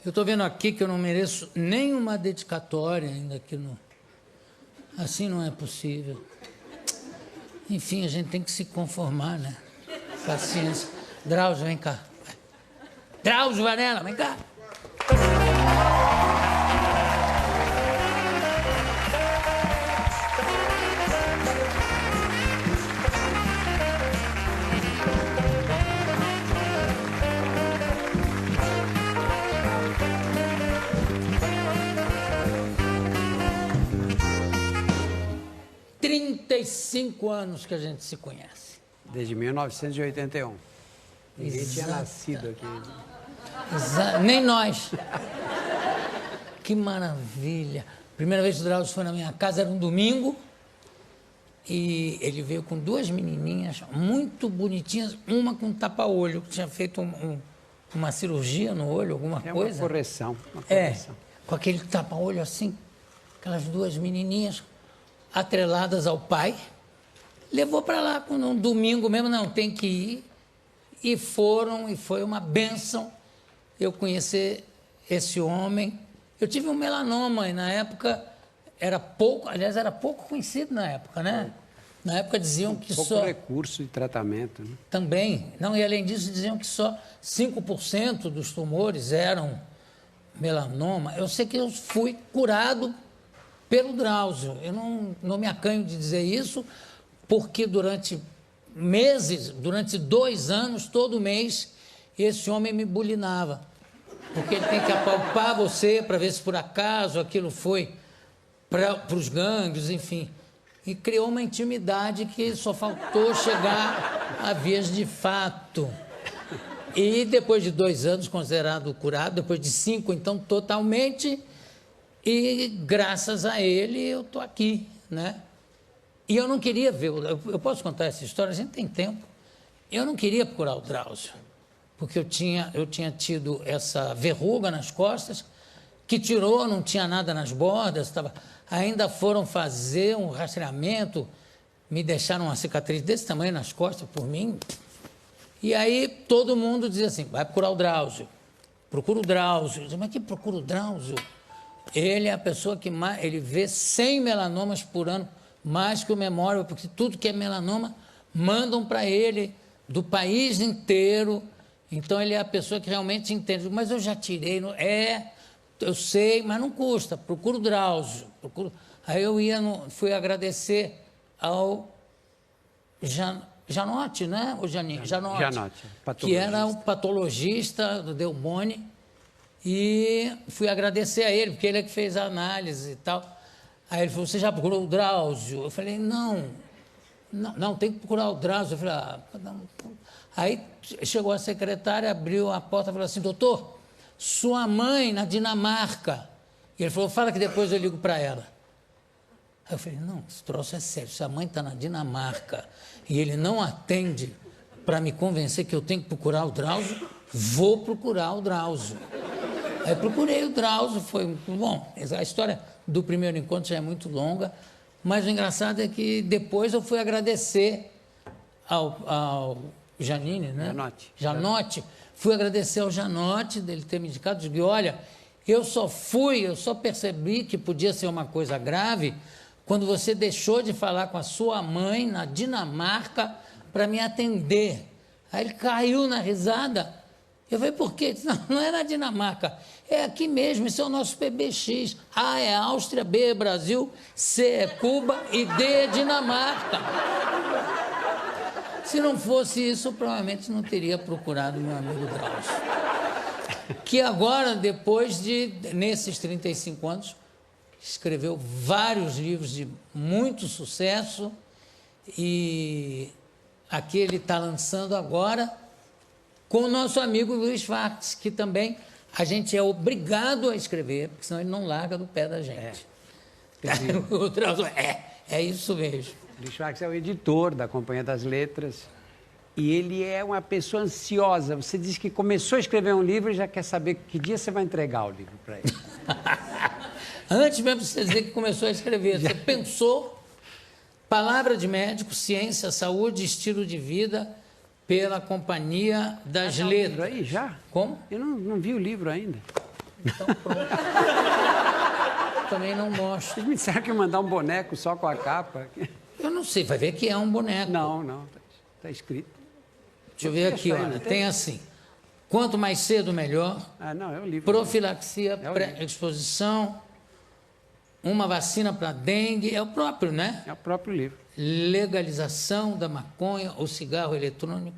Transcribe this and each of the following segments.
Eu estou vendo aqui que eu não mereço nenhuma dedicatória ainda aqui no... Assim não é possível. Enfim, a gente tem que se conformar, né? Paciência. Drauzio, vem cá. Drauzio Varela, vem cá. 35 anos que a gente se conhece. Desde 1981. Ninguém tinha nascido aqui. Nem nós. Que maravilha. Primeira vez que o Drauzio foi na minha casa era um domingo e ele veio com duas menininhas muito bonitinhas, uma com tapa-olho, que tinha feito uma cirurgia no olho, alguma coisa. Uma correção. Com aquele tapa-olho assim, aquelas duas menininhas atreladas ao pai, levou para lá num domingo mesmo, não, tem que ir, e foram, e foi uma bênção eu conhecer esse homem. Eu tive um melanoma e na época era pouco, aliás, era pouco conhecido na época, né? Na época diziam que pouco só... recurso de tratamento, né? Também, não, e além disso diziam que só 5% dos tumores eram melanoma. Eu sei que eu fui curado pelo Drauzio. Eu não me acanho de dizer isso, porque durante meses, durante 2 anos, todo mês, esse homem me bulinava. Porque ele tem que apalpar você para ver se por acaso aquilo foi para os gânglios, enfim. E criou uma intimidade que só faltou chegar a vias de fato. E depois de 2 anos considerado curado, depois de 5, então, totalmente... E graças a ele eu estou aqui, né? E eu não queria ver, eu posso contar essa história, a gente tem tempo. Eu não queria procurar o Drauzio, porque eu tinha tido essa verruga nas costas, que tirou, não tinha nada nas bordas, ainda foram fazer um rastreamento, me deixaram uma cicatriz desse tamanho nas costas por mim. E aí todo mundo dizia assim, vai procurar o Drauzio, procura o Drauzio. Eu dizia, mas que procura o Drauzio? Ele é a pessoa que mais, ele vê 100 melanomas por ano, mais que o Memorial, porque tudo que é melanoma mandam para ele do país inteiro. Então ele é a pessoa que realmente entende. Mas eu já tirei, eu sei, mas não custa. Procura o Drauzio. Aí eu fui agradecer ao Janotti, né? O Janotti, que era o patologista do Delboni. E fui agradecer a ele, porque ele é que fez a análise e tal. Aí ele falou, você já procurou o Drauzio? Eu falei, não, tem que procurar o Drauzio. Eu falei, não. Aí chegou a secretária, abriu a porta e falou assim, doutor, sua mãe na Dinamarca. E ele falou, fala que depois eu ligo para ela. Aí eu falei, não, esse troço é sério, sua mãe está na Dinamarca e ele não atende para me convencer que eu tenho que procurar o Drauzio, vou procurar o Drauzio. Aí procurei o Drauzio, foi muito bom. A história do primeiro encontro já é muito longa, mas o engraçado é que depois eu fui agradecer ao Janine, né? Janotti. Fui agradecer ao Janotti dele ter me indicado, disse, olha, eu só percebi que podia ser uma coisa grave quando você deixou de falar com a sua mãe na Dinamarca para me atender. Aí ele caiu na risada. Eu falei, por quê? Não é na Dinamarca, é aqui mesmo, esse é o nosso PBX. A é Áustria, B é Brasil, C é Cuba e D é Dinamarca. Se não fosse isso, provavelmente não teria procurado meu amigo Drauzio. Que agora, nesses 35 anos, escreveu vários livros de muito sucesso e aqui ele está lançando agora com o nosso amigo Luiz Fax, que também a gente é obrigado a escrever, porque senão ele não larga do pé da gente. O Drauzio, é isso mesmo. Luiz Fax é o editor da Companhia das Letras e ele é uma pessoa ansiosa. Você diz que começou a escrever um livro e já quer saber que dia você vai entregar o livro para ele. Antes mesmo de você dizer que começou a escrever, você pensou, palavra de médico, ciência, saúde, estilo de vida, pela Companhia das Letras. Livro aí já? Como? Eu não vi o livro ainda. Então, pronto. Também não mostro. Vocês me disseram que ia mandar um boneco só com a capa. Eu não sei, vai ver que é um boneco. Não, está escrito. Deixa eu ver aqui, olha, tem assim, quanto mais cedo, melhor. Ah, não, é o livro. Profilaxia, pré-exposição, uma vacina para dengue, é o próprio, né? É o próprio livro. Legalização da maconha ou cigarro eletrônico.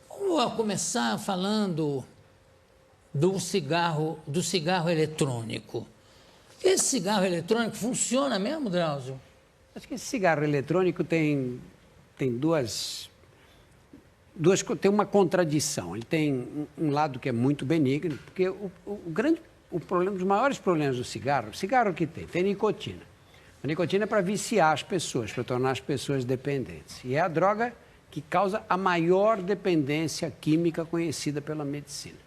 Vamos começar falando do cigarro eletrônico. Esse cigarro eletrônico funciona mesmo, Drauzio? Acho que esse cigarro eletrônico tem tem uma contradição. Ele tem um lado que é muito benigno, porque um dos maiores problemas do cigarro, o cigarro que tem nicotina. A nicotina é para viciar as pessoas, para tornar as pessoas dependentes. E é a droga que causa a maior dependência química conhecida pela medicina.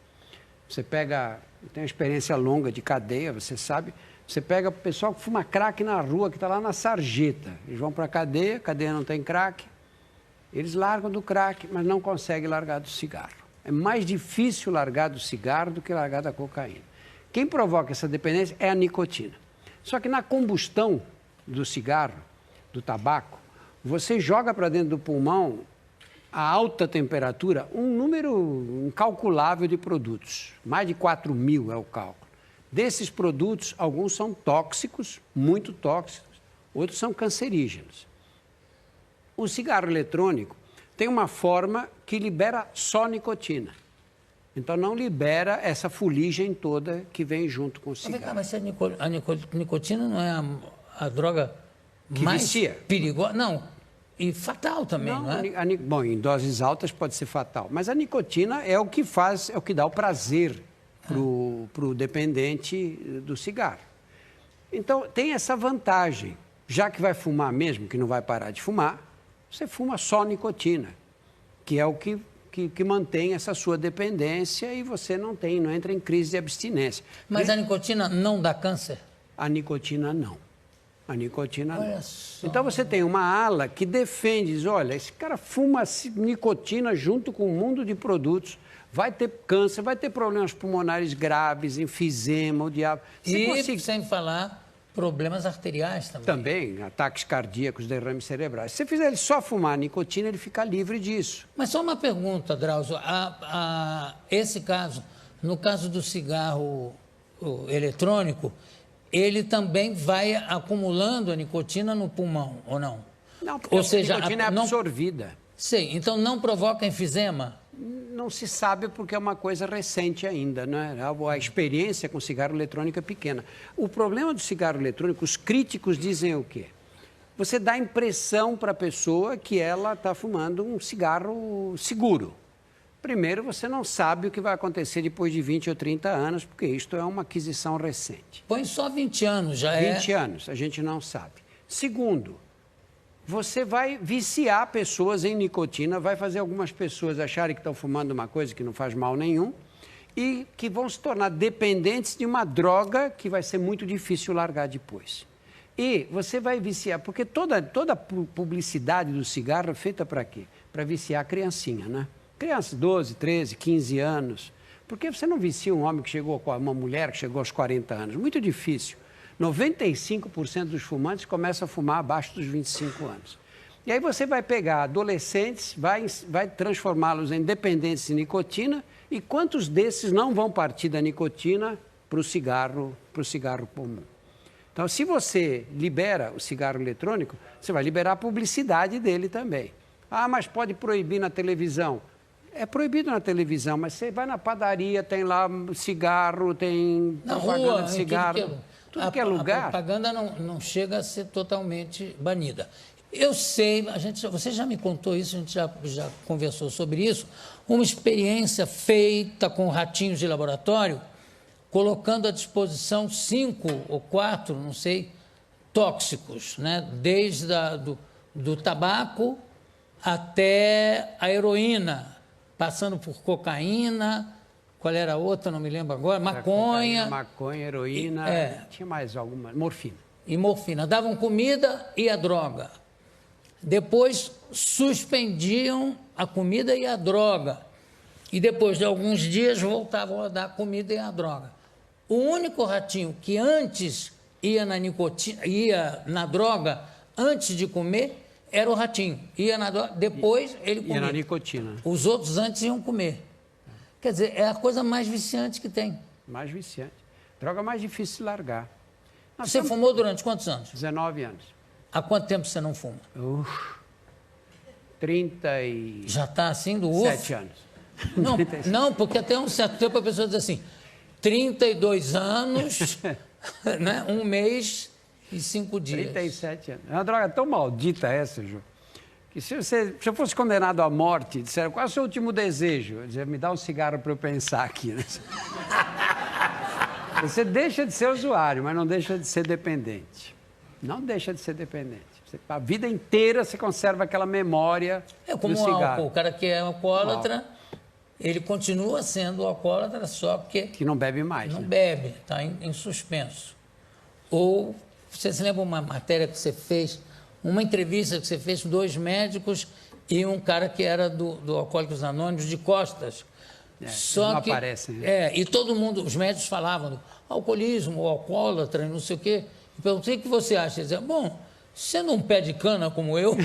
Você pega, tem uma experiência longa de cadeia, você sabe, você pega o pessoal que fuma crack na rua, que está lá na sarjeta. Eles vão para a cadeia não tem crack, eles largam do crack, mas não conseguem largar do cigarro. É mais difícil largar do cigarro do que largar da cocaína. Quem provoca essa dependência é a nicotina. Só que na combustão do cigarro, do tabaco, você joga para dentro do pulmão a alta temperatura um número incalculável de produtos. Mais de 4.000 é o cálculo. Desses produtos, alguns são tóxicos, muito tóxicos, outros são cancerígenos. O cigarro eletrônico tem uma forma que libera só nicotina. Então, não libera essa fuligem toda que vem junto com o cigarro. Mas se a nicotina não é a droga que mais vicia. Perigosa? Não, e fatal também, não é? Bom, em doses altas pode ser fatal. Mas a nicotina é o que faz, é o que dá o prazer para o dependente do cigarro. Então, tem essa vantagem. Já que vai fumar mesmo, que não vai parar de fumar, você fuma só nicotina, que é o que mantém essa sua dependência e você não entra em crise de abstinência. Mas a nicotina não dá câncer? A nicotina não. A nicotina Olha não. só. Então você tem uma ala que defende, diz, olha, esse cara fuma nicotina junto com um mundo de produtos, vai ter câncer, vai ter problemas pulmonares graves, enfisema, o diabo. Sem falar problemas arteriais também. Também, ataques cardíacos, derrames cerebrais. Se você fizer ele só fumar nicotina, ele fica livre disso. Mas só uma pergunta, Drauzio. Esse caso, no caso do cigarro eletrônico, ele também vai acumulando a nicotina no pulmão, ou não? Não, porque a nicotina é absorvida. Sei, então não provoca enfisema? Não se sabe porque é uma coisa recente ainda, né? A experiência com cigarro eletrônico é pequena. O problema do cigarro eletrônico, os críticos dizem o quê? Você dá a impressão para a pessoa que ela está fumando um cigarro seguro. Primeiro, você não sabe o que vai acontecer depois de 20 ou 30 anos, porque isto é uma aquisição recente. Põe só 20 anos, já 20 anos, a gente não sabe. Segundo, você vai viciar pessoas em nicotina, vai fazer algumas pessoas acharem que estão fumando uma coisa que não faz mal nenhum e que vão se tornar dependentes de uma droga que vai ser muito difícil largar depois. E você vai viciar, porque toda publicidade do cigarro é feita para quê? Para viciar a criancinha, né? Criança, 12, 13, 15 anos. Porque você não vicia um homem que chegou, uma mulher que chegou aos 40 anos. Muito difícil. 95% dos fumantes começam a fumar abaixo dos 25 anos. E aí você vai pegar adolescentes, vai transformá-los em dependentes de nicotina, e quantos desses não vão partir da nicotina para o cigarro comum? Então, se você libera o cigarro eletrônico, você vai liberar a publicidade dele também. Ah, mas pode proibir na televisão. É proibido na televisão, mas você vai na padaria, tem lá cigarro, tem propaganda de cigarro. Tudo que é lugar. A propaganda não chega a ser totalmente banida. Eu sei, você já me contou isso, a gente já conversou sobre isso, uma experiência feita com ratinhos de laboratório, colocando à disposição 5 ou 4, não sei, tóxicos, né? Desde do tabaco até a heroína, passando por cocaína. Qual era a outra, não me lembro agora, maconha. Maconha, heroína, tinha mais alguma, morfina. E morfina. Davam comida e a droga. Depois suspendiam a comida e a droga. E depois de alguns dias voltavam a dar a comida e a droga. O único ratinho que antes ia na nicotina, ia na droga antes de comer, era o ratinho. Ia na droga, depois ele comia. Ia na nicotina. Os outros antes iam comer. Quer dizer, é a coisa mais viciante que tem. Mais viciante. Droga mais difícil de largar. Você fumou durante quantos anos? 19 anos. Há quanto tempo você não fuma? 37 Já está assim do uso? anos. Não, não, porque até um certo tempo a pessoa diz assim, 32 anos, né? 1 mês e 5 dias. 37 anos. É uma droga tão maldita essa, Ju, que se eu fosse condenado à morte, disseram, qual é o seu último desejo? Eu dizia, me dá um cigarro para eu pensar aqui. Né? Você deixa de ser usuário, mas não deixa de ser dependente. Não deixa de ser dependente. A vida inteira você conserva aquela memória como do o cigarro. álcool. O cara que é alcoólatra, ele continua sendo alcoólatra, só que não bebe mais. Não né? bebe, está em suspenso. Ou, você se lembra uma matéria que você fez, uma entrevista que você fez com 2 médicos e um cara que era do Alcoólicos Anônimos, de costas. Só não que, aparecem. Né? e todo mundo, os médicos falavam do alcoolismo, o alcoólatra, não sei o quê. E perguntei o que você acha. Ele dizia, bom, sendo um pé de cana como eu,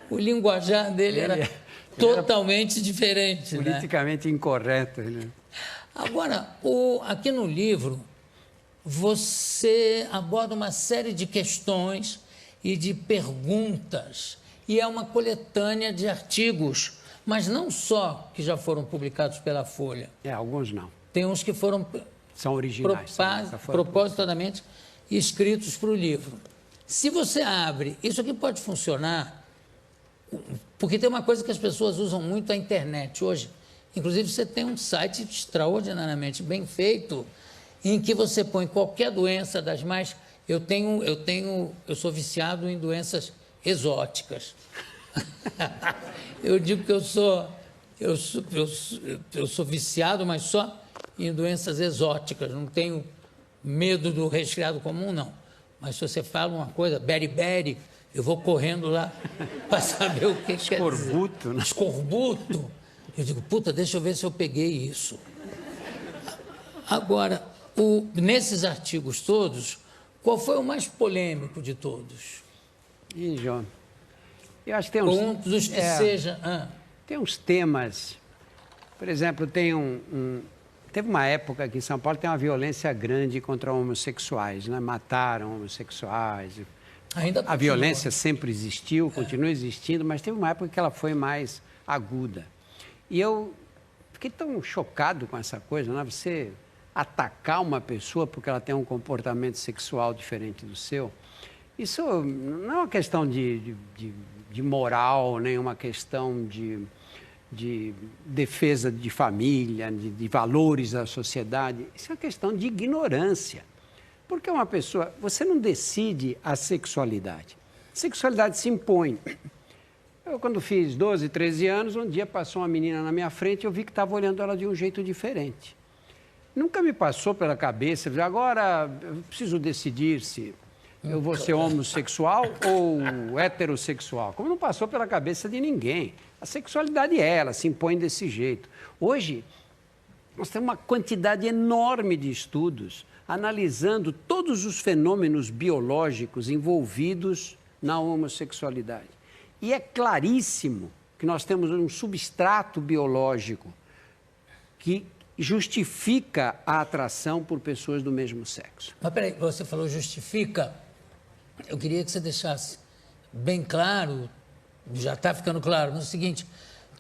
o linguajar dele era totalmente diferente. Politicamente incorreto. Né? Agora, aqui no livro, você aborda uma série de questões e de perguntas, e é uma coletânea de artigos, mas não só que já foram publicados pela Folha. Alguns não. Tem uns que foram são originais, propositadamente escritos para o livro. Se você abre, isso aqui pode funcionar, porque tem uma coisa que as pessoas usam muito, a internet hoje. Inclusive, você tem um site extraordinariamente bem feito, em que você põe qualquer doença das mais... Eu sou viciado em doenças exóticas. Eu digo que eu sou viciado, mas só em doenças exóticas. Não tenho medo do resfriado comum, não. Mas se você fala uma coisa, beriberi, eu vou correndo lá para saber o que quer dizer. Escorbuto, né? Escorbuto. Eu digo, puta, deixa eu ver se eu peguei isso. Agora, nesses artigos todos, qual foi o mais polêmico de todos? João, eu acho que tem uns... Um dos que seja... Tem uns temas... Por exemplo, teve uma época aqui em São Paulo, tem uma violência grande contra homossexuais, né? Mataram homossexuais. A violência sempre existiu, continua existindo, mas teve uma época que ela foi mais aguda. E eu fiquei tão chocado com essa coisa, né? Você atacar uma pessoa porque ela tem um comportamento sexual diferente do seu, isso não é uma questão de moral, nem uma questão de defesa de família, de valores da sociedade. Isso é uma questão de ignorância. Porque uma pessoa... Você não decide a sexualidade. A sexualidade se impõe. Eu, quando fiz 12, 13 anos, um dia passou uma menina na minha frente e eu vi que estava olhando ela de um jeito diferente. Nunca me passou pela cabeça, agora eu preciso decidir se eu vou ser homossexual ou heterossexual. Como não passou pela cabeça de ninguém. A sexualidade ela se impõe desse jeito. Hoje, nós temos uma quantidade enorme de estudos analisando todos os fenômenos biológicos envolvidos na homossexualidade. E é claríssimo que nós temos um substrato biológico que justifica a atração por pessoas do mesmo sexo. Mas peraí, você falou justifica. Eu queria que você deixasse bem claro, já está ficando claro, no seguinte,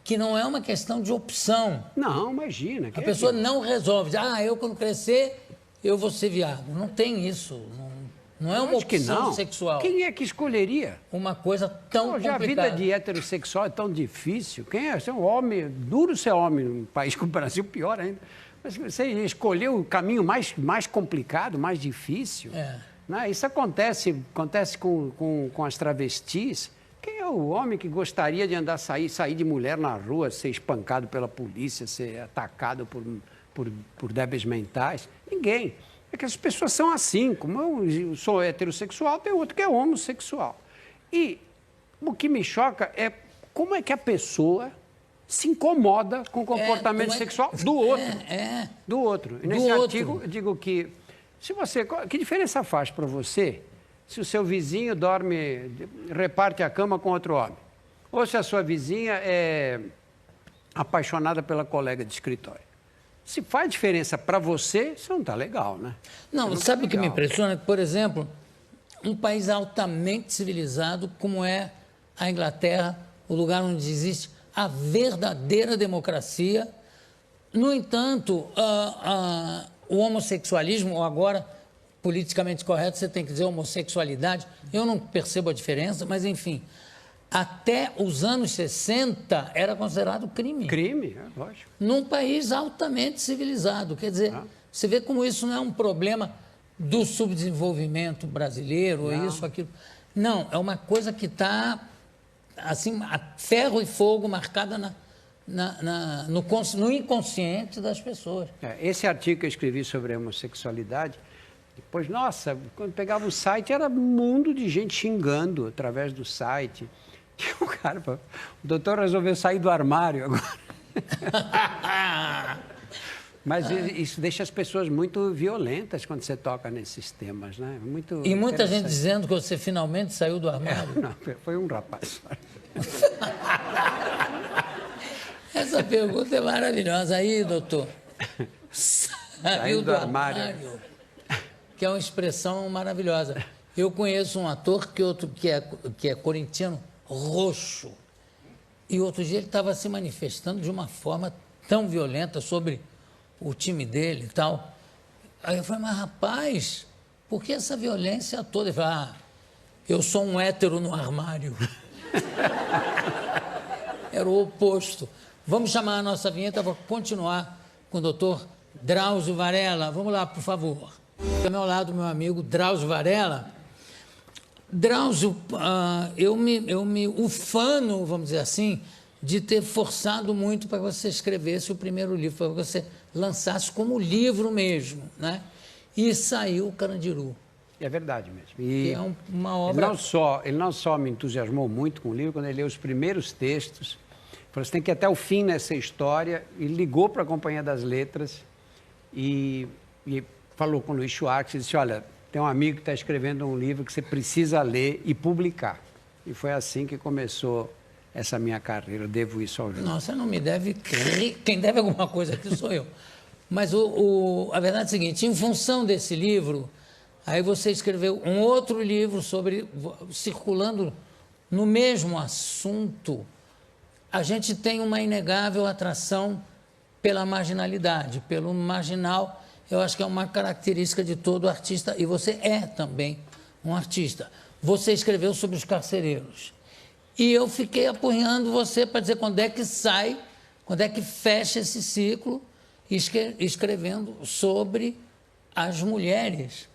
que não é uma questão de opção. Não, imagina. A pessoa não resolve, eu quando crescer, eu vou ser viado. Não tem isso. Não é uma opção sexual. Quem é que escolheria? Uma coisa tão complicada. Já a vida de heterossexual é tão difícil. Quem é? Você é um homem, duro ser homem num país como o Brasil, pior ainda. Mas você escolheu o caminho mais complicado, mais difícil. Né? Isso acontece com as travestis. Quem é o homem que gostaria de sair de mulher na rua, ser espancado pela polícia, ser atacado por débeis mentais? Ninguém. É que as pessoas são assim, como eu sou heterossexual, tem outro que é homossexual. E o que me choca é como é que a pessoa se incomoda com o comportamento sexual do outro. Do outro. E nesse artigo eu digo que, que diferença faz para você se o seu vizinho reparte a cama com outro homem? Ou se a sua vizinha é apaixonada pela colega de escritório? Se faz diferença para você, isso não está legal, né? Não, sabe o que me impressiona? Por exemplo, um país altamente civilizado como é a Inglaterra, o lugar onde existe a verdadeira democracia. No entanto, o homossexualismo, ou agora, politicamente correto, você tem que dizer homossexualidade, eu não percebo a diferença, mas enfim, até os anos 60 era considerado crime. Crime, lógico. Num país altamente civilizado. Quer dizer, você vê como isso não é um problema do subdesenvolvimento brasileiro, ou isso, aquilo. Não, é uma coisa que está, assim, a ferro e fogo marcada no inconsciente das pessoas. Esse artigo que eu escrevi sobre a homossexualidade, depois, nossa, quando pegava o site, era um mundo de gente xingando através do site. E o doutor resolveu sair do armário agora. Mas isso deixa as pessoas muito violentas quando você toca nesses temas, né? E muita gente dizendo que você finalmente saiu do armário. Não, foi um rapaz. Essa pergunta é maravilhosa. Aí, doutor, saiu do armário, que é uma expressão maravilhosa. Eu conheço um ator que é corintiano, roxo, e outro dia ele estava se manifestando de uma forma tão violenta sobre o time dele e tal. Aí eu falei, mas rapaz, por que essa violência toda? Ele falou, eu sou um hétero no armário. Era o oposto. Vamos chamar a nossa vinheta para continuar com o doutor Drauzio Varela. Vamos lá, por favor. Ao meu lado, meu amigo Drauzio Varela. Drauzio, eu me ufano, vamos dizer assim, de ter forçado muito para que você escrevesse o primeiro livro, para que você lançasse como livro mesmo, né? E saiu o Carandiru. É verdade mesmo. E é uma obra... Ele não só me entusiasmou muito com o livro, quando ele leu os primeiros textos, falou, você tem que ir até o fim nessa história, e ligou para a Companhia das Letras e falou com o Luiz Schwartz e disse, olha, tem um amigo que está escrevendo um livro que você precisa ler e publicar. E foi assim que começou essa minha carreira. Eu devo isso ao livro. Não, você não me deve... Quem deve alguma coisa aqui sou eu. Mas a verdade é a seguinte, em função desse livro, aí você escreveu um outro livro circulando no mesmo assunto. A gente tem uma inegável atração pela marginalidade, pelo marginal. Eu acho que é uma característica de todo artista, e você é também um artista. Você escreveu sobre os carcereiros. E eu fiquei apunhando você para dizer quando é que sai, quando é que fecha esse ciclo, escrevendo sobre as mulheres.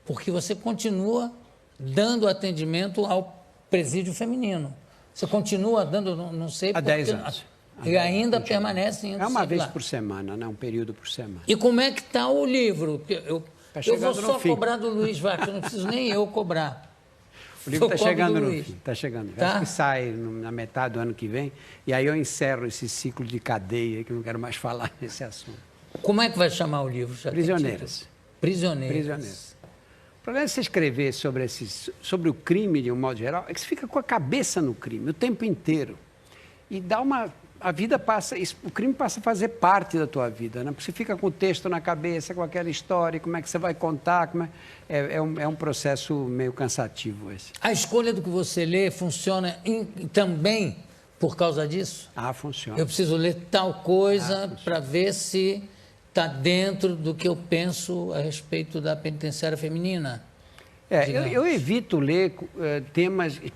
Porque você continua dando atendimento ao presídio feminino. Você continua dando, não sei... Há 10 anos. E ainda permanece indo. É uma vez por semana, né? Um período por semana. E como é que está o livro? Eu vou só fim. cobrar do Luiz Vargas, não preciso nem eu cobrar. O livro está chegando no fim, está chegando. Tá? Acho que sai na metade do ano que vem, e aí eu encerro esse ciclo de cadeia, que eu não quero mais falar nesse assunto. Como é que vai chamar o livro? Prisioneiras. Prisioneiras. O problema é você escrever sobre o crime, de um modo geral, é que você fica com a cabeça no crime o tempo inteiro. E dá uma... A vida passa, o crime passa a fazer parte da tua vida, né? Porque você fica com o texto na cabeça, com aquela história, como é que você vai contar, é um processo meio cansativo esse. A escolha do que você lê funciona também por causa disso? Funciona. Eu preciso ler tal coisa para ver se está dentro do que eu penso a respeito da penitenciária feminina. Eu evito ler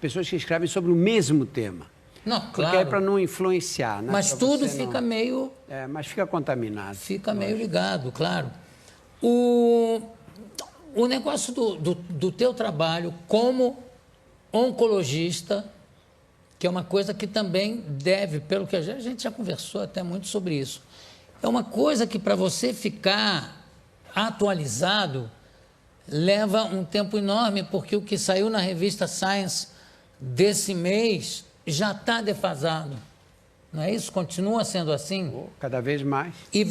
pessoas que escrevem sobre o mesmo tema. Não, claro. Porque é para não influenciar, né? Mas tudo fica meio... mas fica contaminado. Fica meio ligado, claro. O negócio do teu trabalho como oncologista, que é uma coisa que também deve, pelo que a gente já conversou até muito sobre isso, é uma coisa que para você ficar atualizado leva um tempo enorme, porque o que saiu na revista Science desse mês já está defasado. Não é isso? Continua sendo assim? Cada vez mais. E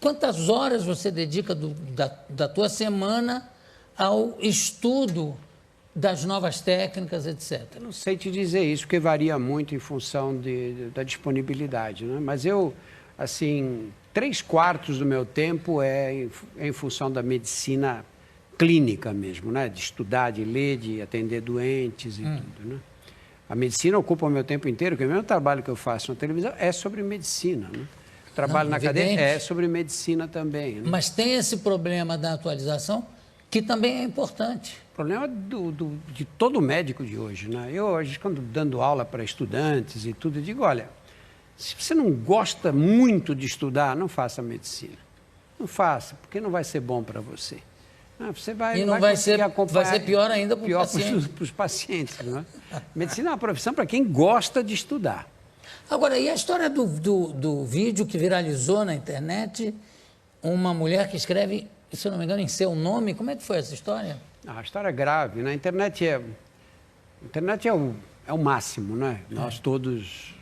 quantas horas você dedica da tua semana ao estudo das novas técnicas, etc? Eu não sei te dizer isso, porque varia muito em função da disponibilidade, né? Mas eu, assim, 3/4 do meu tempo é em função da medicina clínica mesmo, né? De estudar, de ler, de atender doentes e tudo, né? A medicina ocupa o meu tempo inteiro, porque o mesmo trabalho que eu faço na televisão é sobre medicina, né? O trabalho na academia é sobre medicina também, né? Mas tem esse problema da atualização, que também é importante. O problema de todo médico de hoje, né? Eu, hoje, quando dando aula para estudantes e tudo, eu digo, olha, se você não gosta muito de estudar, não faça medicina. Não faça, porque não vai ser bom para você. Você vai, e não vai ser pior ainda para os pacientes. Né? Medicina é uma profissão para quem gosta de estudar. Agora, e a história do vídeo que viralizou na internet, uma mulher que escreve, se eu não me engano, em seu nome, como é que foi essa história? A história é grave. Na internet é o máximo, né? Nós todos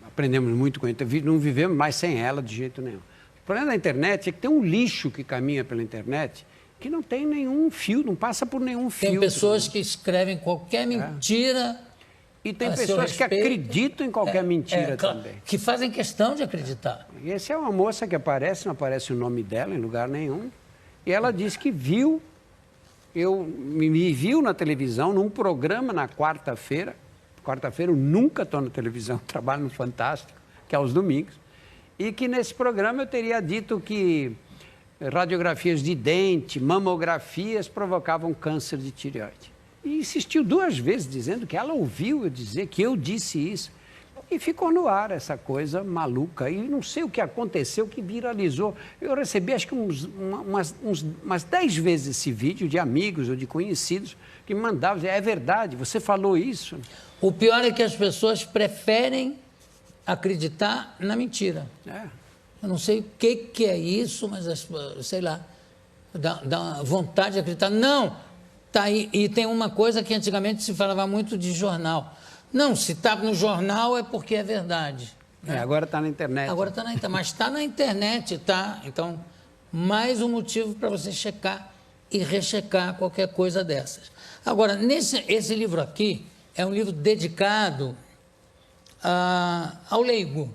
aprendemos muito com a internet, não vivemos mais sem ela de jeito nenhum. O problema da internet é que tem um lixo que caminha pela internet que não tem nenhum fio, não passa por nenhum filtro. Tem pessoas que escrevem qualquer mentira. E tem pessoas que acreditam em qualquer mentira também. Que fazem questão de acreditar. E essa é uma moça que aparece, não aparece o nome dela em lugar nenhum, e ela diz que viu, me viu na televisão, num programa na quarta-feira. Quarta-feira eu nunca estou na televisão, trabalho no Fantástico, que é aos domingos, e que nesse programa eu teria dito que radiografias de dente, mamografias provocavam câncer de tireoide. E insistiu 2 vezes dizendo que ela ouviu eu dizer que eu disse isso. E ficou no ar essa coisa maluca. E não sei o que aconteceu, que viralizou. Eu recebi acho que umas 10 vezes esse vídeo de amigos ou de conhecidos que me mandavam dizer, é verdade, você falou isso. O pior é que as pessoas preferem acreditar na mentira. Eu não sei o que é isso, mas, sei lá, dá vontade de acreditar. Não, tá aí. E tem uma coisa que antigamente se falava muito de jornal. Não, se está no jornal é porque é verdade. Né? Agora está na internet. Agora está na internet, mas está na internet, tá? Então, mais um motivo para você checar e rechecar qualquer coisa dessas. Agora, esse livro aqui é um livro dedicado ao leigo.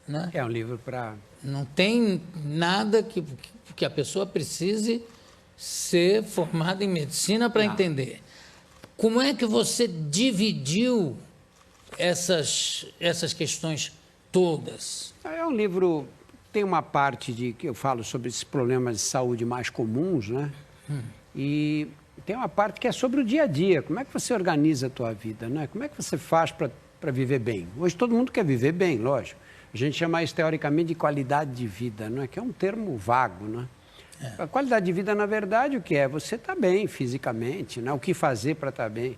Né? É um livro para... Não tem nada que a pessoa precise ser formada em medicina para entender. Como é que você dividiu essas questões todas? É um livro, tem uma parte que eu falo sobre esses problemas de saúde mais comuns, né? E tem uma parte que é sobre o dia a dia, como é que você organiza a tua vida, né? Como é que você faz para viver bem? Hoje todo mundo quer viver bem, lógico. A gente chama isso teoricamente de qualidade de vida, né? Que é um termo vago, né? A qualidade de vida, na verdade, o que é? Você está bem fisicamente, né? O que fazer para estar bem.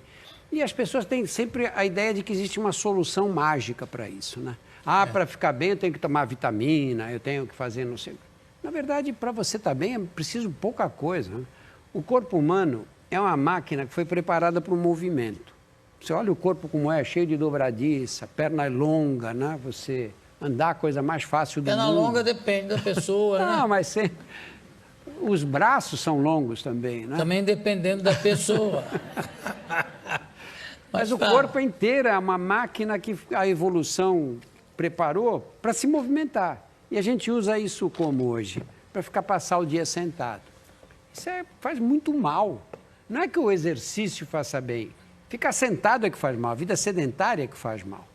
E as pessoas têm sempre a ideia de que existe uma solução mágica para isso, né? Para ficar bem eu tenho que tomar vitamina, eu tenho que fazer não sei... Na verdade, para você estar bem é preciso pouca coisa, né? O corpo humano é uma máquina que foi preparada para o movimento. Você olha o corpo como é, cheio de dobradiça, perna longa, né? Você andar a coisa mais fácil do mundo. Perna longa depende da pessoa, né? Não, mas sempre... Os braços são longos também, né? Também dependendo da pessoa. Mas o corpo inteiro é uma máquina que a evolução preparou para se movimentar. E a gente usa isso como hoje? Para passar o dia sentado. Isso faz muito mal. Não é que o exercício faça bem. Ficar sentado é que faz mal. A vida sedentária é que faz mal.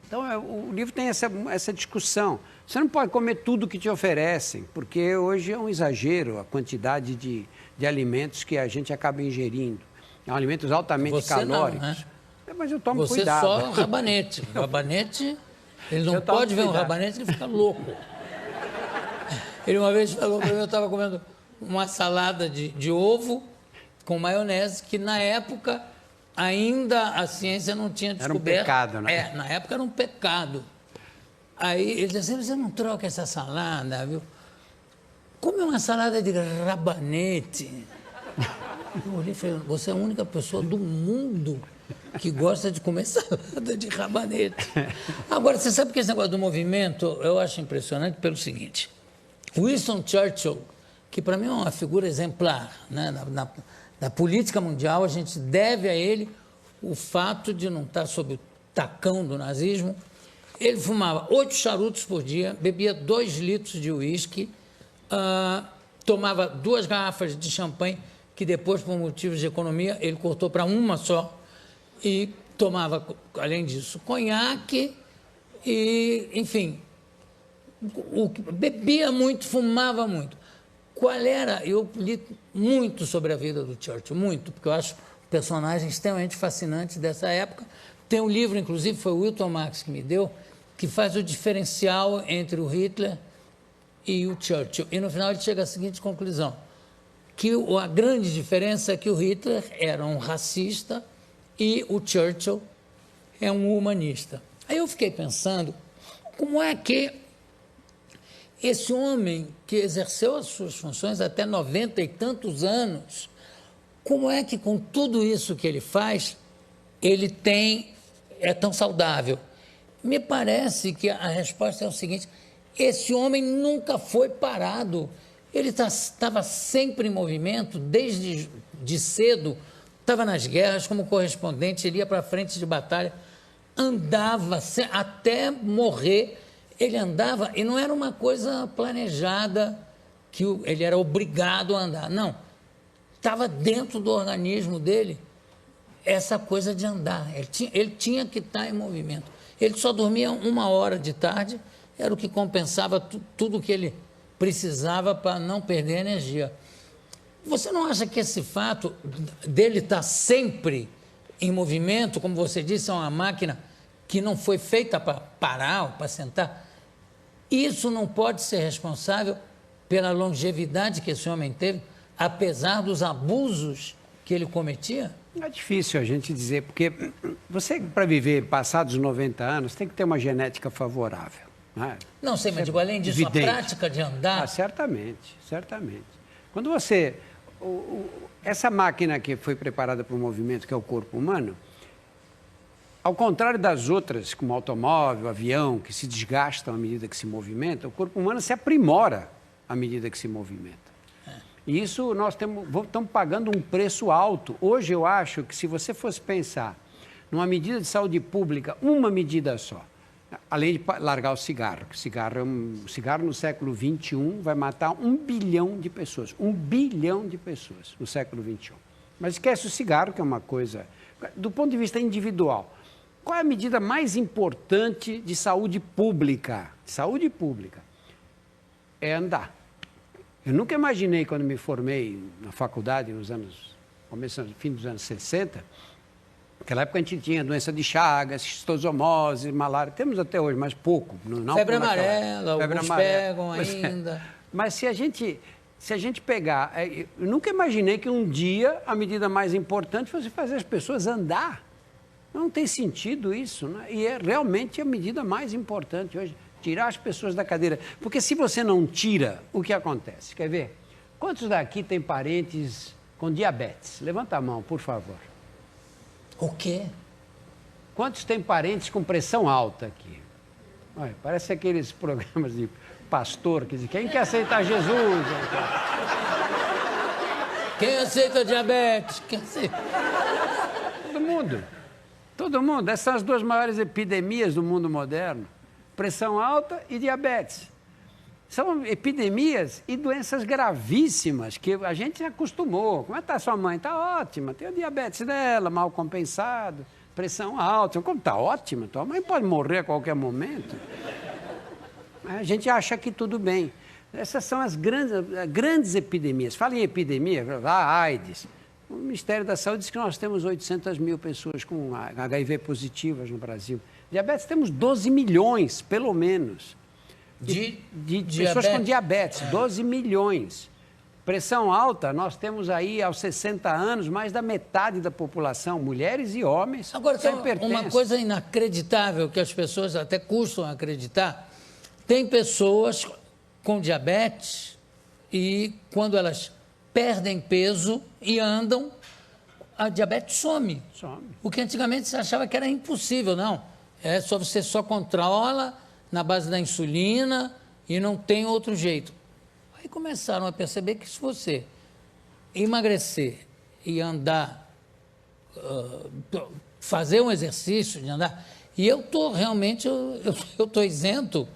Então, o livro tem essa discussão. Você não pode comer tudo que te oferecem, porque hoje é um exagero a quantidade de alimentos que a gente acaba ingerindo. São alimentos altamente calóricos. Não, né? Mas eu tomo Você cuidado. Só rabanete. O rabanete, ele não pode ver um rabanete, ele fica louco. Ele uma vez falou para mim, eu estava comendo uma salada de ovo com maionese, que na época... Ainda a ciência não tinha descoberto. Era um pecado, né? Na época era um pecado. Aí ele disse assim, você não troca essa salada, viu? Come uma salada de rabanete. Eu olhei e falei, você é a única pessoa do mundo que gosta de comer salada de rabanete. Agora, você sabe que esse negócio do movimento, eu acho impressionante pelo seguinte. Winston Churchill, que para mim é uma figura exemplar, né? Na política mundial, a gente deve a ele o fato de não estar sob o tacão do nazismo. Ele fumava 8 charutos por dia, bebia 2 litros de uísque, tomava 2 garrafas de champanhe, que depois, por motivos de economia, ele cortou para uma só, e tomava, além disso, conhaque e, enfim, bebia muito, fumava muito. Qual era? Eu li muito sobre a vida do Churchill, muito, porque eu acho um personagem extremamente fascinante dessa época. Tem um livro, inclusive, foi o Wilton Marx que me deu, que faz o diferencial entre o Hitler e o Churchill. E no final ele chega à seguinte conclusão, que a grande diferença é que o Hitler era um racista e o Churchill é um humanista. Aí eu fiquei pensando, como é que esse homem que exerceu as suas funções até 90 e tantos anos, como é que com tudo isso que ele faz, ele é tão saudável? Me parece que a resposta é o seguinte, esse homem nunca foi parado, ele estava sempre em movimento, desde cedo, estava nas guerras como correspondente, ele ia para a frente de batalha, andava até morrer, ele andava, e não era uma coisa planejada, que ele era obrigado a andar, não, estava dentro do organismo dele, essa coisa de andar, ele tinha que estar em movimento. Ele só dormia 1 hora de tarde, era o que compensava tudo o que ele precisava para não perder energia. Você não acha que esse fato dele estar sempre em movimento, como você disse, é uma máquina que não foi feita para parar ou para sentar, isso não pode ser responsável pela longevidade que esse homem teve, apesar dos abusos que ele cometia? É difícil a gente dizer, porque você, para viver passados 90 anos, tem que ter uma genética favorável. Né? Não sei, mas digo, além disso, evidente. a prática de andar... Certamente, certamente. Quando você... essa máquina que foi preparada para o movimento, que é o corpo humano, ao contrário das outras, como automóvel, avião, que se desgastam à medida que se movimenta, o corpo humano se aprimora à medida que se movimenta. E isso nós estamos pagando um preço alto. Hoje eu acho que se você fosse pensar numa medida de saúde pública, uma medida só, além de largar o cigarro, que o cigarro no século XXI vai matar 1 bilhão de pessoas. 1 bilhão de pessoas no século XXI. Mas esquece o cigarro, que é uma coisa... Do ponto de vista individual, qual é a medida mais importante de saúde pública? Saúde pública é andar. Eu nunca imaginei, quando me formei na faculdade, fim dos anos 60, naquela época a gente tinha doença de Chagas, esquistossomose, malária, temos até hoje, mas pouco. Não febre amarela, alguns pegam ainda. Mas se a gente pegar... Eu nunca imaginei que um dia a medida mais importante fosse fazer as pessoas andar. Não tem sentido isso, né? E é realmente a medida mais importante hoje. Tirar as pessoas da cadeira. Porque se você não tira, o que acontece? Quer ver? Quantos daqui têm parentes com diabetes? Levanta a mão, por favor. O quê? Quantos têm parentes com pressão alta aqui? Olha, parece aqueles programas de pastor que dizem, quem quer aceitar Jesus? Quem aceita diabetes? Quem aceita? Todo mundo. Todo mundo. Essas são as 2 maiores epidemias do mundo moderno. Pressão alta e diabetes. São epidemias e doenças gravíssimas que a gente acostumou. Como é que está sua mãe? Está ótima. Tem o diabetes dela, mal compensado, pressão alta. Como está ótima? Tua mãe pode morrer a qualquer momento. A gente acha que tudo bem. Essas são as grandes epidemias. Fala em epidemia, a AIDS. O Ministério da Saúde diz que nós temos 800 mil pessoas com HIV positivas no Brasil. Diabetes, temos 12 milhões, pelo menos, de pessoas com diabetes, 12 milhões. Pressão alta, nós temos aí aos 60 anos mais da metade da população, mulheres e homens. Agora, tem uma coisa inacreditável que as pessoas até custam a acreditar. Tem pessoas com diabetes e quando elas perdem peso e andam, a diabetes some. Some. O que antigamente se achava que era impossível, não. Você só controla na base da insulina e não tem outro jeito. Aí começaram a perceber que se você emagrecer e andar, fazer um exercício de andar, e eu estou realmente, eu estou isento,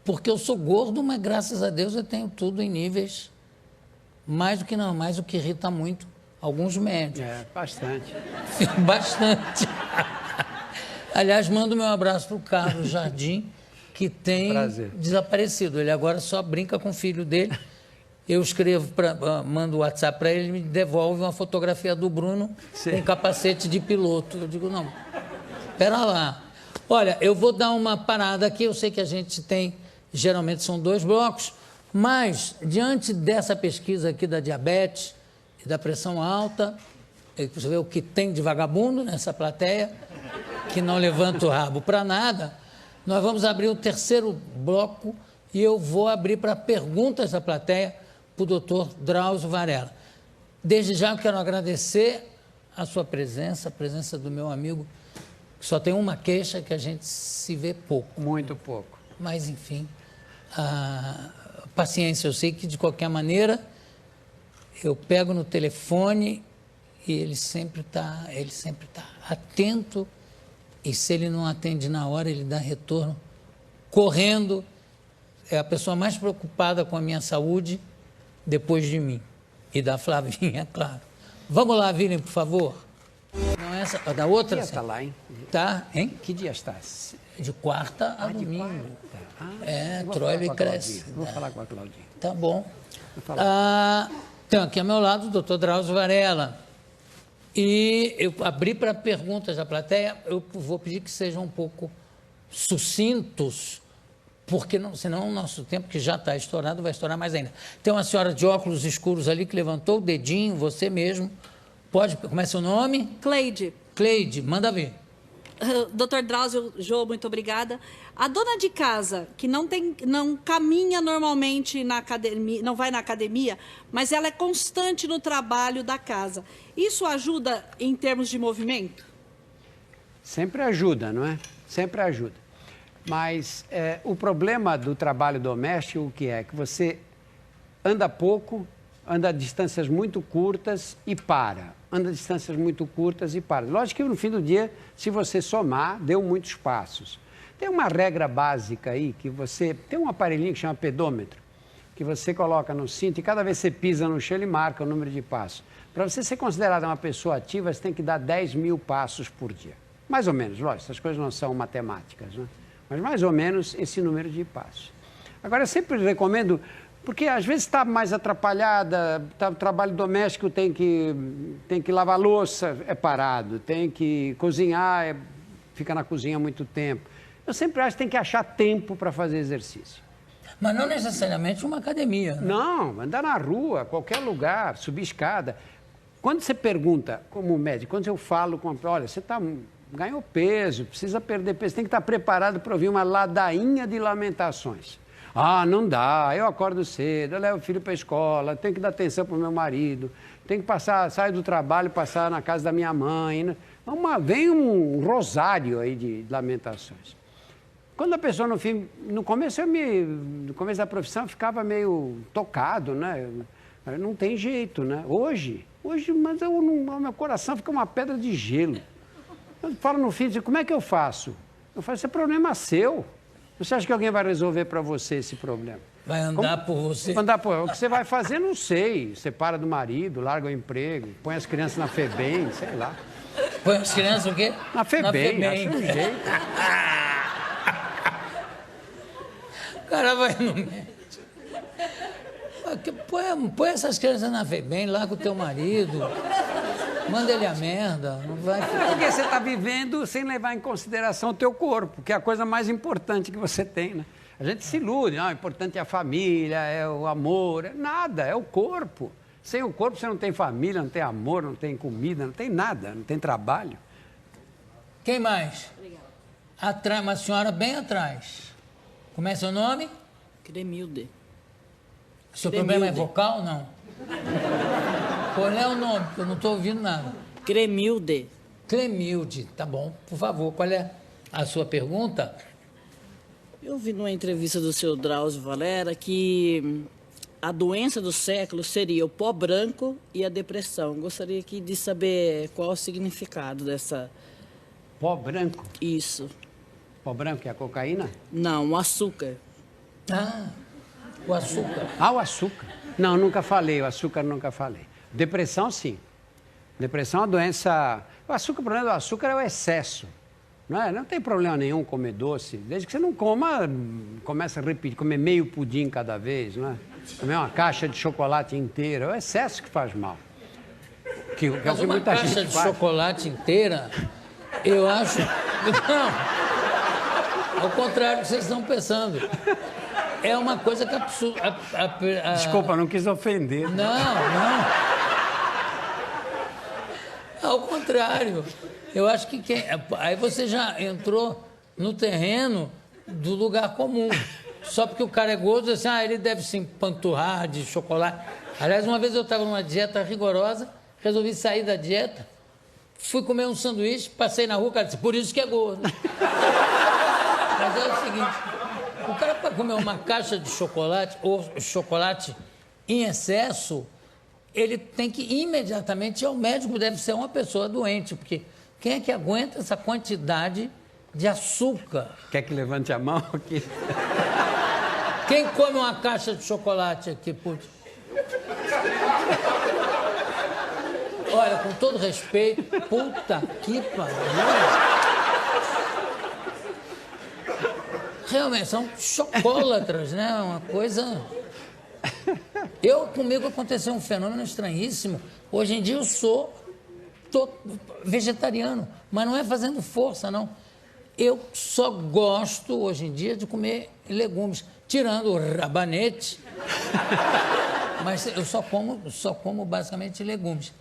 porque eu sou gordo, mas graças a Deus eu tenho tudo em níveis mais do que normais, o que irrita muito alguns médicos. Bastante. Bastante. Aliás, mando meu abraço para o Carlos Jardim, que tem desaparecido. Ele agora só brinca com o filho dele. Eu escrevo, mando o WhatsApp para ele, ele me devolve uma fotografia do Bruno com capacete de piloto. Eu digo, não, espera lá. Olha, eu vou dar uma parada aqui, eu sei que a gente tem, geralmente são 2 blocos, mas diante dessa pesquisa aqui da diabetes e da pressão alta, você vê o que tem de vagabundo nessa plateia, que não levanta o rabo para nada, nós vamos abrir o 3º bloco e eu vou abrir para perguntas da plateia para o doutor Drauzio Varella. Desde já eu quero agradecer a sua presença, a presença do meu amigo, que só tem uma queixa, que a gente se vê pouco. Muito pouco. Mas, enfim, paciência, eu sei que de qualquer maneira eu pego no telefone e ele sempre tá atento, e se ele não atende na hora, ele dá retorno correndo. É a pessoa mais preocupada com a minha saúde depois de mim. E da Flavinha, claro. Vamos lá, Vini, por favor. Não é essa, da outra? Que dia está lá, hein? Tá, hein? Que dia está? De quarta a domingo. Troile cresce. Vou falar com a Claudinha. Tá bom. Então, aqui ao meu lado, o doutor Drauzio Varella. E eu abri para perguntas da plateia, eu vou pedir que sejam um pouco sucintos, porque senão o nosso tempo, que já está estourado, vai estourar mais ainda. Tem uma senhora de óculos escuros ali que levantou o dedinho, você mesmo. Como é seu nome? Cleide. Cleide, manda ver. Dr. Drauzio, Jô, muito obrigada. A dona de casa, que não caminha normalmente na academia, não vai na academia, mas ela é constante no trabalho da casa. Isso ajuda em termos de movimento? Sempre ajuda, não é? Sempre ajuda. Mas o problema do trabalho doméstico, o que é? Que você anda pouco, anda a distâncias muito curtas e para. Anda a distâncias muito curtas e para. Lógico que no fim do dia, se você somar, deu muitos passos. Tem uma regra básica aí, que você... Tem um aparelhinho que chama pedômetro, que você coloca no cinto e cada vez que você pisa no chão, ele marca o número de passos. Para você ser considerada uma pessoa ativa, você tem que dar 10.000 passos por dia. Mais ou menos, lógico, essas coisas não são matemáticas, né? Mas mais ou menos esse número de passos. Agora, eu sempre recomendo... Porque às vezes está mais atrapalhada, o trabalho doméstico tem que lavar louça, é parado, tem que cozinhar, fica na cozinha muito tempo. Eu sempre acho que tem que achar tempo para fazer exercício. Mas não necessariamente uma academia. Né? Não, andar na rua, qualquer lugar, subir escada. Quando você pergunta, como médico, quando eu falo com olha, você ganhou peso, precisa perder peso, tem que estar preparado para ouvir uma ladainha de lamentações. Ah, não dá, eu acordo cedo, eu levo o filho para a escola, tenho que dar atenção para o meu marido, tenho que sair do trabalho, passar na casa da minha mãe. Né? Vem um rosário aí de lamentações. Quando a pessoa, no começo da profissão, eu ficava meio tocado, né? Não tem jeito, né? Hoje, mas meu coração fica uma pedra de gelo. Eu falo no fim, como é que eu faço? Eu falo, esse é problema seu. Você acha que alguém vai resolver para você esse problema? Vai andar por você? O que você vai fazer, não sei. Separa do marido, larga o emprego, põe as crianças na FEBEM, sei lá. Põe as crianças o quê? Na FEBEM, acha um jeito. O cara vai no médico. Põe essas crianças na FEBEM, larga o teu marido. Manda ele a merda, não vai... Porque você está vivendo sem levar em consideração o teu corpo, que é a coisa mais importante que você tem, né? A gente se ilude, o importante é a família, é o amor, nada, é o corpo. Sem o corpo você não tem família, não tem amor, não tem comida, não tem nada, não tem trabalho. Quem mais? Obrigada. Uma senhora bem atrás. Como é seu nome? Cremilde. Seu problema é vocal, não? Qual é o nome? Eu não estou ouvindo nada. Cremilde. Clemilde, tá bom. Por favor, qual é a sua pergunta? Eu vi numa entrevista do seu Drauzio Varela que a doença do século seria o pó branco e a depressão. Gostaria aqui de saber qual é o significado dessa... Pó branco? Isso. Pó branco é a cocaína? Não, o açúcar. Ah, o açúcar. Ah, o açúcar. Não, nunca falei, o açúcar nunca falei. Depressão, sim. Depressão é uma doença... O açúcar, o problema do açúcar é o excesso. Não é? Não tem problema nenhum comer doce, desde que você não começa a repetir, comer meio pudim cada vez, não é? Comer uma caixa de chocolate inteira, é o excesso que faz mal. Que é o Mas que uma muita caixa gente de faz. chocolate inteira, eu acho... Não, ao contrário do que vocês estão pensando. É uma coisa que Desculpa, não quis ofender. Não. Ao contrário. Eu acho que aí você já entrou no terreno do lugar comum. Só porque o cara é gordo, assim, ele deve se empanturrar de chocolate. Aliás, uma vez eu estava numa dieta rigorosa, resolvi sair da dieta, fui comer um sanduíche, passei na rua, o cara disse, por isso que é gordo. Mas é o seguinte, o cara para comer uma caixa de chocolate, ou chocolate em excesso, ele tem que imediatamente ir ao médico, deve ser uma pessoa doente, porque quem é que aguenta essa quantidade de açúcar? Quer que levante a mão aqui? Quem come uma caixa de chocolate aqui, putz? Olha, com todo respeito, puta que pariu. Realmente, são chocolatras, né? Uma coisa... Comigo aconteceu um fenômeno estranhíssimo. Hoje em dia eu sou vegetariano, mas não é fazendo força, não. Eu só gosto, hoje em dia, de comer legumes, tirando o rabanete, mas eu só como basicamente legumes.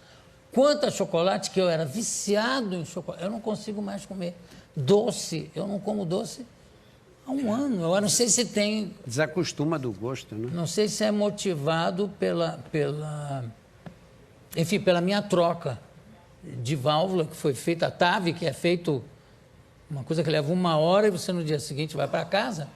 Quanto a chocolate, que eu era viciado em chocolate, eu não consigo mais comer doce, eu não como doce há um ano. Eu não sei se tem... Desacostuma do gosto, né? Não sei se é motivado pela minha troca de válvula que foi feita, a TAV, que é feito uma coisa que leva 1 hora e você no dia seguinte vai para casa,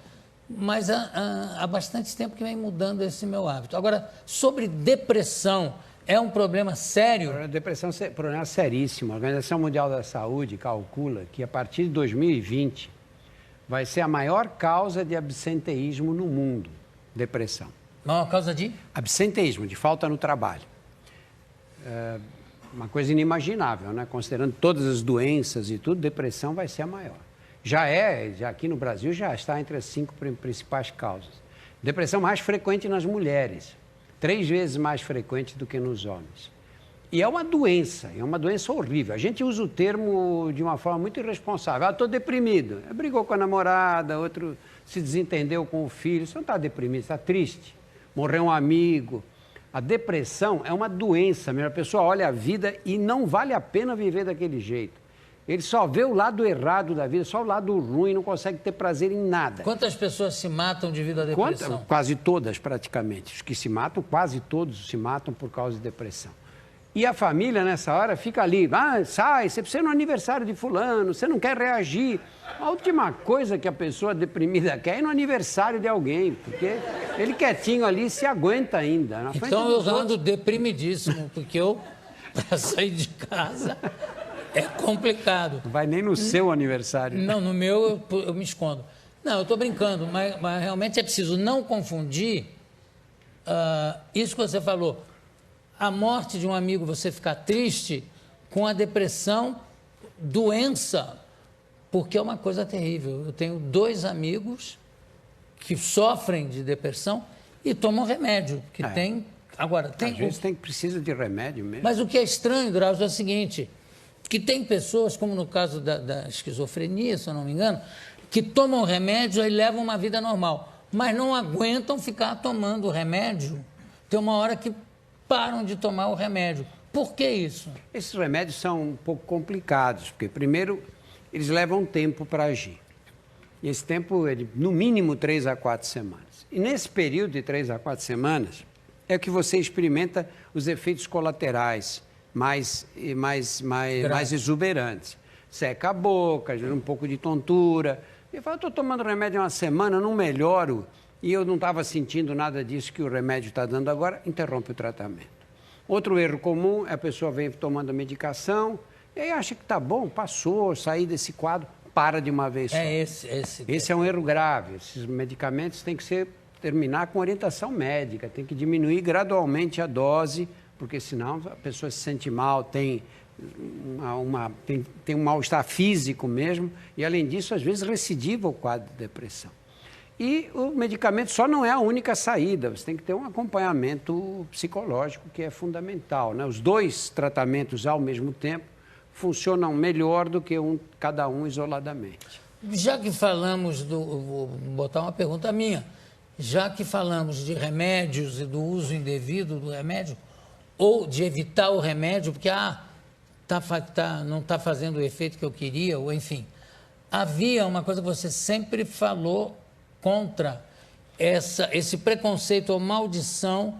mas há bastante tempo que vem mudando esse meu hábito. Agora, sobre depressão, é um problema sério? A depressão é um problema seríssimo. A Organização Mundial da Saúde calcula que a partir de 2020 vai ser a maior causa de absenteísmo no mundo, depressão. Maior causa de? Absenteísmo, de falta no trabalho. É uma coisa inimaginável, né? Considerando todas as doenças e tudo, depressão vai ser a maior. Já aqui no Brasil, já está entre as 5 principais causas. Depressão mais frequente nas mulheres, 3 vezes mais frequente do que nos homens. E é uma doença horrível. A gente usa o termo de uma forma muito irresponsável. Estou deprimido. Brigou com a namorada, outro se desentendeu com o filho. Você não está deprimido, está triste. Morreu um amigo. A depressão é uma doença mesmo. A pessoa olha a vida e não vale a pena viver daquele jeito. Ele só vê o lado errado da vida, só o lado ruim, não consegue ter prazer em nada. Quantas pessoas se matam devido à depressão? Quase todas, praticamente. Os que se matam, quase todos se matam por causa de depressão. E a família, nessa hora, fica ali. Sai, você precisa ir no aniversário de fulano, você não quer reagir. A última coisa que a pessoa deprimida quer é ir no aniversário de alguém, porque ele quietinho ali se aguenta ainda. Então eu ando deprimidíssimo, porque para sair de casa, é complicado. Não vai nem no seu aniversário. Não, no meu eu me escondo. Não, eu estou brincando, mas realmente é preciso não confundir isso que você falou. A morte de um amigo, você ficar triste, com a depressão, doença, porque é uma coisa terrível. Eu tenho 2 amigos que sofrem de depressão e tomam remédio, que tem... Agora, às vezes precisa de remédio mesmo. Mas o que é estranho, Drauzio, é o seguinte, que tem pessoas, como no caso da esquizofrenia, se eu não me engano, que tomam remédio e levam uma vida normal, mas não aguentam ficar tomando remédio. Tem uma hora que param de tomar o remédio. Por que isso? Esses remédios são um pouco complicados, porque, primeiro, eles levam tempo para agir. E esse tempo, no mínimo 3 a 4 semanas. E nesse período de 3 a 4 semanas, é que você experimenta os efeitos colaterais mais exuberantes. Seca a boca, gera um pouco de tontura. Eu falo, estou tomando remédio há uma semana, não melhoro, e eu não estava sentindo nada disso que o remédio está dando agora, interrompe o tratamento. Outro erro comum é a pessoa vem tomando medicação, e aí acha que está bom, passou, sair desse quadro, para de uma vez só. Esse é um erro grave. Esses medicamentos têm que terminar com orientação médica, tem que diminuir gradualmente a dose, porque senão a pessoa se sente mal, tem um mal-estar físico mesmo, e além disso, às vezes recidiva o quadro de depressão. E o medicamento só não é a única saída, você tem que ter um acompanhamento psicológico que é fundamental, né? Os dois tratamentos ao mesmo tempo funcionam melhor do que cada um isoladamente. Já que falamos vou botar uma pergunta minha, já que falamos de remédios e do uso indevido do remédio, ou de evitar o remédio, porque não está fazendo o efeito que eu queria, ou enfim, havia uma coisa que você sempre falou contra esse preconceito ou maldição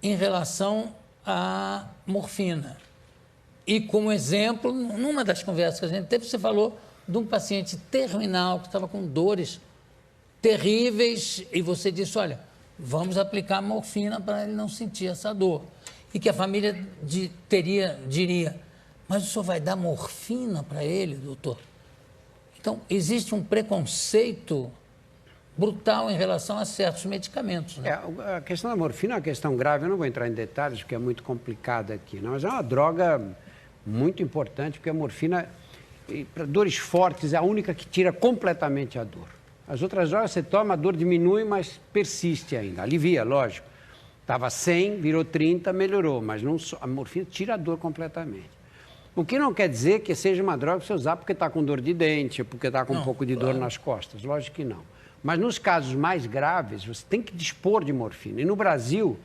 em relação à morfina. E como exemplo, numa das conversas que a gente teve, você falou de um paciente terminal que estava com dores terríveis e você disse, olha, vamos aplicar morfina para ele não sentir essa dor. E que a família diria, mas o senhor vai dar morfina para ele, doutor? Então, existe um preconceito brutal em relação a certos medicamentos. Né? A questão da morfina é uma questão grave, eu não vou entrar em detalhes porque é muito complicada aqui, não, mas é uma droga muito importante, porque a morfina, para dores fortes, é a única que tira completamente a dor. As outras drogas você toma, a dor diminui, mas persiste ainda, alivia, lógico. Estava 100, virou 30, melhorou, mas a morfina tira a dor completamente. O que não quer dizer que seja uma droga para você usar porque está com dor de dente, porque está com um pouco de dor nas costas, lógico que não. Mas nos casos mais graves, você tem que dispor de morfina. E no Brasil,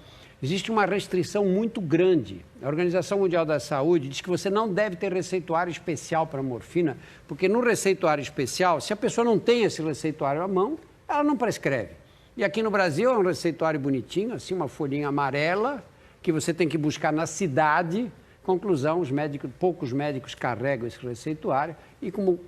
existe uma restrição muito grande. A Organização Mundial da Saúde diz que você não deve ter receituário especial para morfina, porque no receituário especial, se a pessoa não tem esse receituário à mão, ela não prescreve. E aqui no Brasil é um receituário bonitinho, assim, uma folhinha amarela, que você tem que buscar na cidade. Conclusão, poucos médicos carregam esse receituário e, como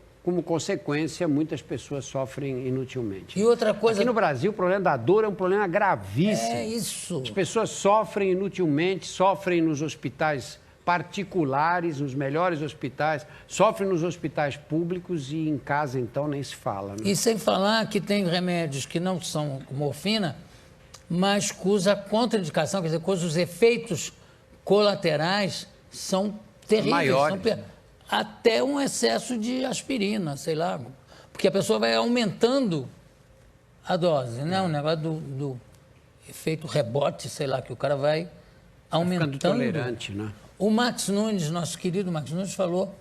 consequência, muitas pessoas sofrem inutilmente. E outra coisa... Aqui no Brasil, o problema da dor é um problema gravíssimo. É isso. As pessoas sofrem inutilmente, sofrem nos hospitais particulares, nos melhores hospitais, sofrem nos hospitais públicos e em casa, então, nem se fala. Né? E sem falar que tem remédios que não são morfina, mas cuja contraindicação, quer dizer, cujos efeitos colaterais são terríveis. Maiores. Até um excesso de aspirina, sei lá, porque a pessoa vai aumentando a dose, né? O negócio do efeito rebote, sei lá, que o cara vai aumentando. Ficando tolerante, né? O Max Nunes, nosso querido Max Nunes, falou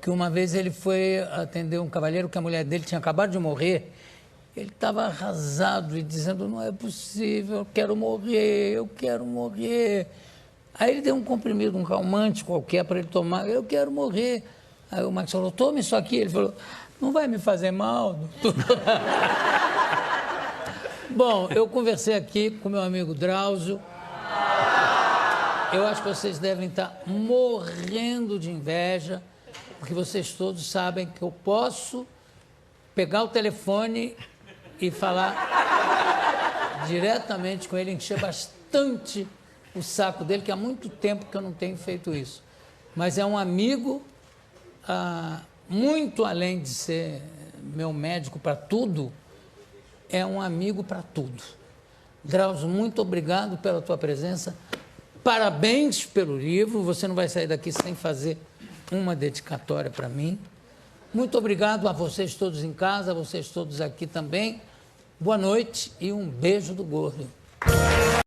que uma vez ele foi atender um cavalheiro que a mulher dele tinha acabado de morrer. Ele estava arrasado e dizendo, não é possível, eu quero morrer, eu quero morrer. Aí ele deu um comprimido, um calmante qualquer para ele tomar, eu quero morrer. Aí o Max falou, tome isso aqui. Ele falou, não vai me fazer mal, doutor. Bom, eu conversei aqui com meu amigo Drauzio. Eu acho que vocês devem estar morrendo de inveja, porque vocês todos sabem que eu posso pegar o telefone e falar diretamente com ele, encher bastante o saco dele, que há muito tempo que eu não tenho feito isso. Mas é um amigo, muito além de ser meu médico para tudo, é um amigo para tudo. Drauzio, muito obrigado pela tua presença. Parabéns pelo livro. Você não vai sair daqui sem fazer uma dedicatória para mim. Muito obrigado a vocês todos em casa, a vocês todos aqui também. Boa noite e um beijo do gordo.